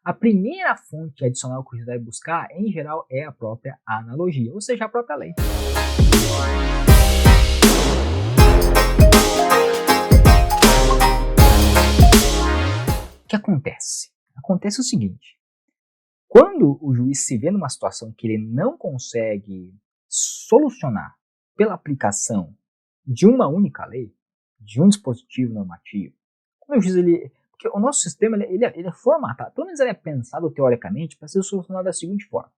A primeira fonte adicional que o juiz vai buscar, em geral, é a própria analogia, ou seja, a própria lei. O que acontece? Acontece o seguinte: quando o juiz se vê numa situação que ele não consegue solucionar pela aplicação de uma única lei, de um dispositivo normativo, quando o juiz porque o nosso sistema ele é formatado, pelo menos ele é pensado teoricamente para ser solucionado da seguinte forma: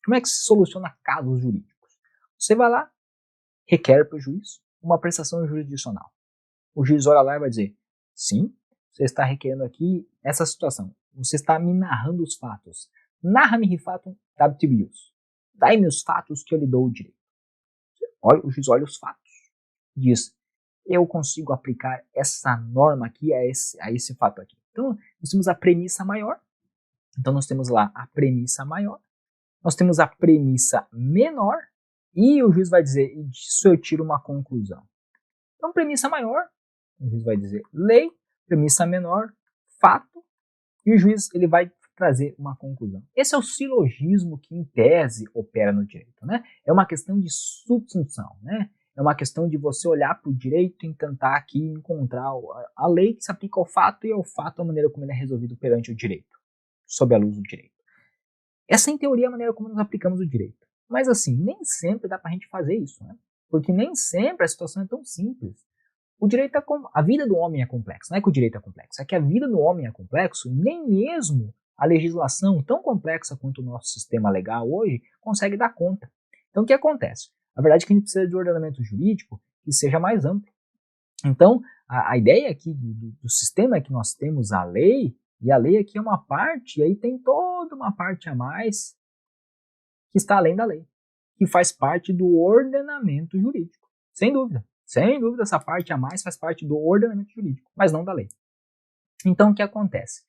como é que se soluciona casos jurídicos? Você vai lá, requer para o juiz uma prestação jurisdicional. O juiz olha lá e vai dizer: sim, você está requerendo aqui essa situação, você está me narrando os fatos. Narra-me fatum dabtibius. Dai-me os fatos que eu lhe dou o direito. O juiz olha os fatos. Diz: eu consigo aplicar essa norma aqui a esse fato aqui. Então, nós temos a premissa maior. Então, nós temos lá a premissa maior. Nós temos a premissa menor. E o juiz vai dizer: e disso eu tiro uma conclusão. Então, premissa maior, o juiz vai dizer lei. Premissa menor, fato. E o juiz ele vai trazer uma conclusão. Esse é o silogismo que, em tese, opera no direito, né? É uma questão de subsunção, né? É uma questão de você olhar para o direito e tentar aqui encontrar a lei que se aplica ao fato e ao fato a maneira como ele é resolvido perante o direito, sob a luz do direito. Essa, em teoria, é a maneira como nós aplicamos o direito. Mas, assim, nem sempre dá para a gente fazer isso, né? Porque nem sempre a situação é tão simples. O direito a vida do homem é complexa. Não é que o direito é complexo, é que a vida do homem é complexo, nem mesmo a legislação, tão complexa quanto o nosso sistema legal hoje, consegue dar conta. Então, o que acontece? A verdade é que a gente precisa de um ordenamento jurídico que seja mais amplo. Então, a ideia aqui do sistema é que nós temos a lei, e a lei aqui é uma parte, e aí tem toda uma parte a mais que está além da lei, que faz parte do ordenamento jurídico, sem dúvida. Sem dúvida, essa parte a mais faz parte do ordenamento jurídico, mas não da lei. Então, o que acontece?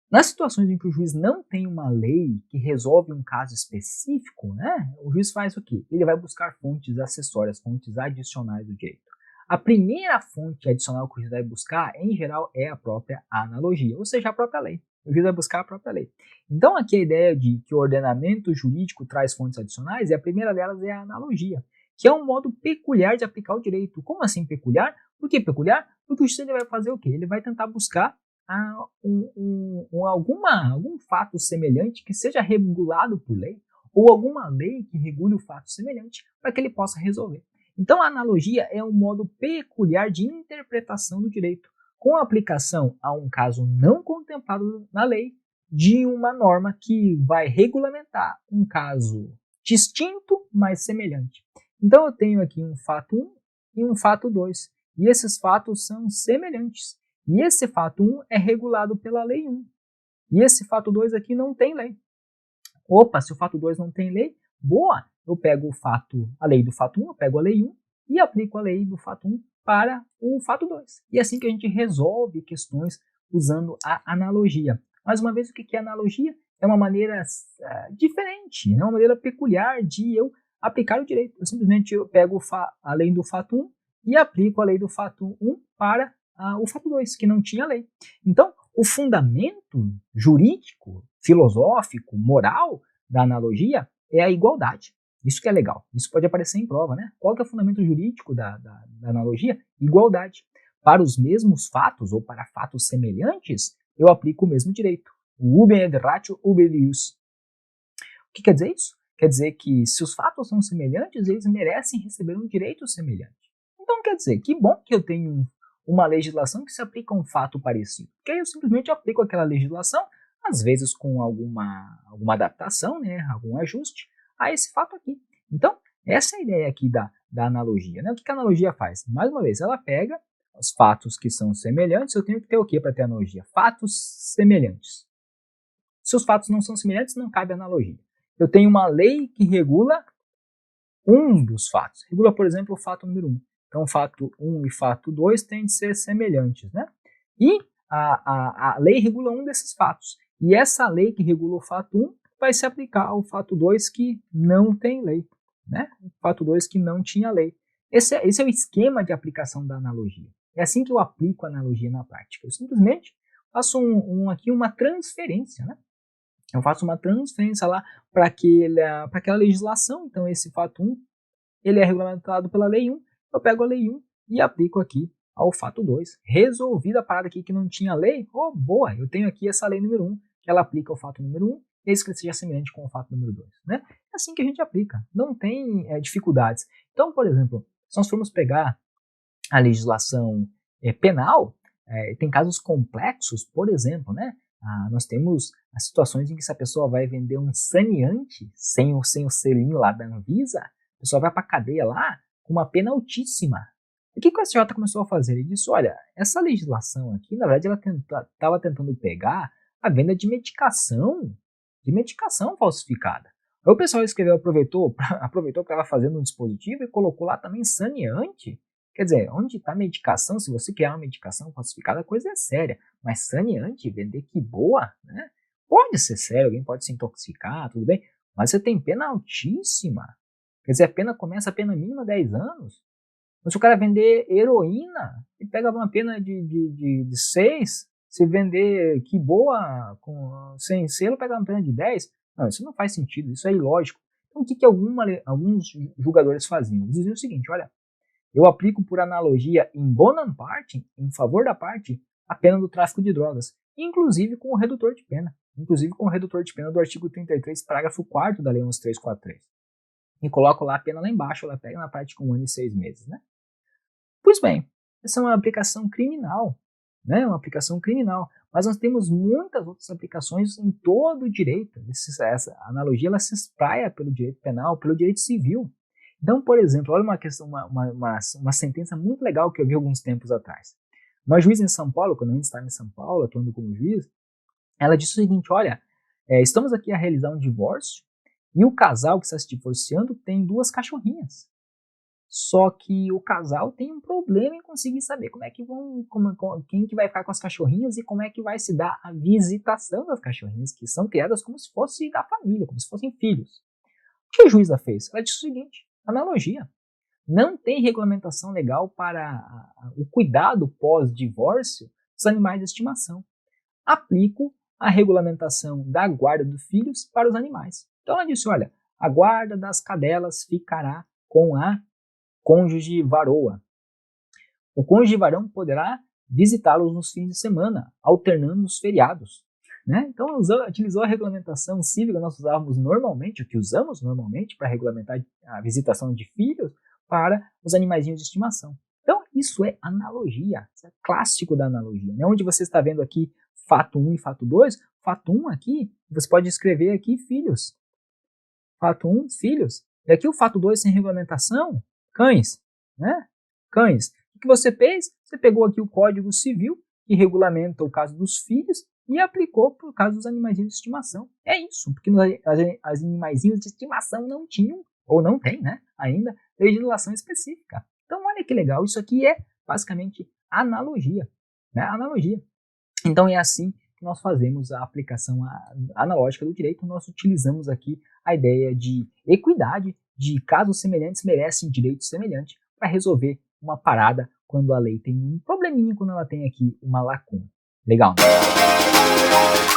Nas situações em que o juiz não tem uma lei que resolve um caso específico, né, o juiz faz o quê? Ele vai buscar fontes acessórias, fontes adicionais do direito. A primeira fonte adicional que o juiz vai buscar, em geral, é a própria analogia, ou seja, a própria lei. O juiz vai buscar a própria lei. Então, aqui a ideia de que o ordenamento jurídico traz fontes adicionais, e a primeira delas é a analogia, que é um modo peculiar de aplicar o direito. Como assim peculiar? Por que peculiar? Porque o juiz vai fazer o quê? Ele vai tentar buscar algum fato semelhante que seja regulado por lei, ou alguma lei que regule o fato semelhante para que ele possa resolver. Então, a analogia é um modo peculiar de interpretação do direito, com aplicação a um caso não contemplado na lei, de uma norma que vai regulamentar um caso distinto, mas semelhante. Então, eu tenho aqui um fato 1 e um fato 2, e esses fatos são semelhantes. E esse fato 1 é regulado pela lei 1. E esse fato 2 aqui não tem lei. Opa, se o fato 2 não tem lei, boa! Eu pego a lei do fato 1, eu pego a lei 1 e aplico a lei do fato 1 para o fato 2. E é assim que a gente resolve questões usando a analogia. Mais uma vez, o que é analogia? É uma maneira diferente, é uma maneira peculiar de eu aplicar o direito. Eu simplesmente pego a lei do fato 1 e aplico a lei do fato 1 para o fato 2, que não tinha lei. Então, o fundamento jurídico, filosófico, moral da analogia é a igualdade. Isso que é legal. Isso pode aparecer em prova, né? Qual que é o fundamento jurídico da analogia? Igualdade. Para os mesmos fatos ou para fatos semelhantes, eu aplico o mesmo direito. O ubi ad ratio, ubi ius. O que quer dizer isso? Quer dizer que se os fatos são semelhantes, eles merecem receber um direito semelhante. Então quer dizer, que bom que eu tenho uma legislação que se aplica a um fato parecido. Porque aí eu simplesmente aplico aquela legislação, às vezes com alguma adaptação, né, algum ajuste, a esse fato aqui. Então, essa é a ideia aqui da analogia. Né? O que a analogia faz? Mais uma vez, ela pega os fatos que são semelhantes, eu tenho que ter o que para ter analogia? Fatos semelhantes. Se os fatos não são semelhantes, não cabe analogia. Eu tenho uma lei que regula um dos fatos. Regula, por exemplo, o fato número 1. Então, fato 1 e fato 2 têm de ser semelhantes, né? E a lei regula um desses fatos. E essa lei que regula o fato 1 vai se aplicar ao fato 2 que não tem lei, né? O fato 2 que não tinha lei. Esse é o esquema de aplicação da analogia. É assim que eu aplico a analogia na prática. Eu simplesmente faço aqui uma transferência, né? eu faço uma transferência lá para aquela legislação. Então, esse fato 1, ele é regulamentado pela lei 1, eu pego a lei 1 e aplico aqui ao fato 2. Resolvida a parada aqui que não tinha lei, boa, eu tenho aqui essa lei número 1, que ela aplica o fato número 1, desde que ele seja semelhante com o fato número 2. Né? É assim que a gente aplica, não tem dificuldades. Então, por exemplo, se nós formos pegar a legislação penal, tem casos complexos, por exemplo, né? Nós temos as situações em que se a pessoa vai vender um saneante sem o selinho lá da Anvisa, a pessoa vai para a cadeia lá com uma pena altíssima. O que o STJ começou a fazer? Ele disse, olha, essa legislação aqui, na verdade, ela estava tentando pegar a venda de medicação falsificada. Aí o pessoal escreveu, aproveitou que estava fazendo um dispositivo e colocou lá também saneante. Quer dizer, onde está medicação, se você criar uma medicação falsificada, a coisa é séria. Mas saneante, vender que boa, né? Pode ser sério, alguém pode se intoxicar, tudo bem, mas você tem pena altíssima. Quer dizer, a pena mínima 10 anos. Mas se o cara vender heroína, ele pega uma pena de 6, se vender que boa sem selo, pega uma pena de 10. Não, isso não faz sentido, isso é ilógico. Então o que alguns julgadores faziam? Eles diziam o seguinte, olha, eu aplico por analogia em bonam parte, em favor da parte, a pena do tráfico de drogas, inclusive com o redutor de pena. Inclusive com o redutor de pena do artigo 33, parágrafo 4º da Lei 11.343. E coloco lá a pena lá embaixo, ela pega na parte com 1 ano e 6 meses. Né? Pois bem, essa é uma aplicação criminal. Né? Uma aplicação criminal. Mas nós temos muitas outras aplicações em todo o direito. Essa analogia ela se espraia pelo direito penal, pelo direito civil. Então, por exemplo, olha uma sentença muito legal que eu vi alguns tempos atrás. Uma juíza em São Paulo, quando eu ainda estava em São Paulo, atuando como juiz, ela disse o seguinte, olha, estamos aqui a realizar um divórcio e o casal que está se divorciando tem 2 cachorrinhas. Só que o casal tem um problema em conseguir saber quem que vai ficar com as cachorrinhas e como é que vai se dar a visitação das cachorrinhas, que são criadas como se fosse da família, como se fossem filhos. O que a juíza fez? Ela disse o seguinte, analogia. Não tem regulamentação legal para o cuidado pós-divórcio dos animais de estimação. Aplico a regulamentação da guarda dos filhos para os animais. Então ela disse, olha, a guarda das cadelas ficará com a cônjuge varoa. O cônjuge varão poderá visitá-los nos fins de semana, alternando os feriados. Né? Então utilizou a regulamentação civil que nós usávamos normalmente, o que usamos normalmente para regulamentar a visitação de filhos para os animaizinhos de estimação. Então isso é analogia, isso é clássico da analogia. Né? Onde você está vendo aqui fato 1 e fato 2, fato 1 aqui, você pode escrever aqui filhos. Fato 1, filhos. E aqui o fato 2 sem regulamentação, cães. Né? Cães. O que você fez? Você pegou aqui o Código Civil, que regulamenta o caso dos filhos, e aplicou para o caso dos animaizinhos de estimação. É isso, porque as animaizinhos de estimação não tinham, ou não tem, né, ainda, legislação específica. Então, olha que legal, isso aqui é basicamente analogia. Né? Analogia. Então, é assim que nós fazemos a aplicação analógica do direito. Nós utilizamos aqui a ideia de equidade, de casos semelhantes merecem direito semelhante, para resolver uma parada quando a lei tem um probleminha, quando ela tem aqui uma lacuna. Legal, né?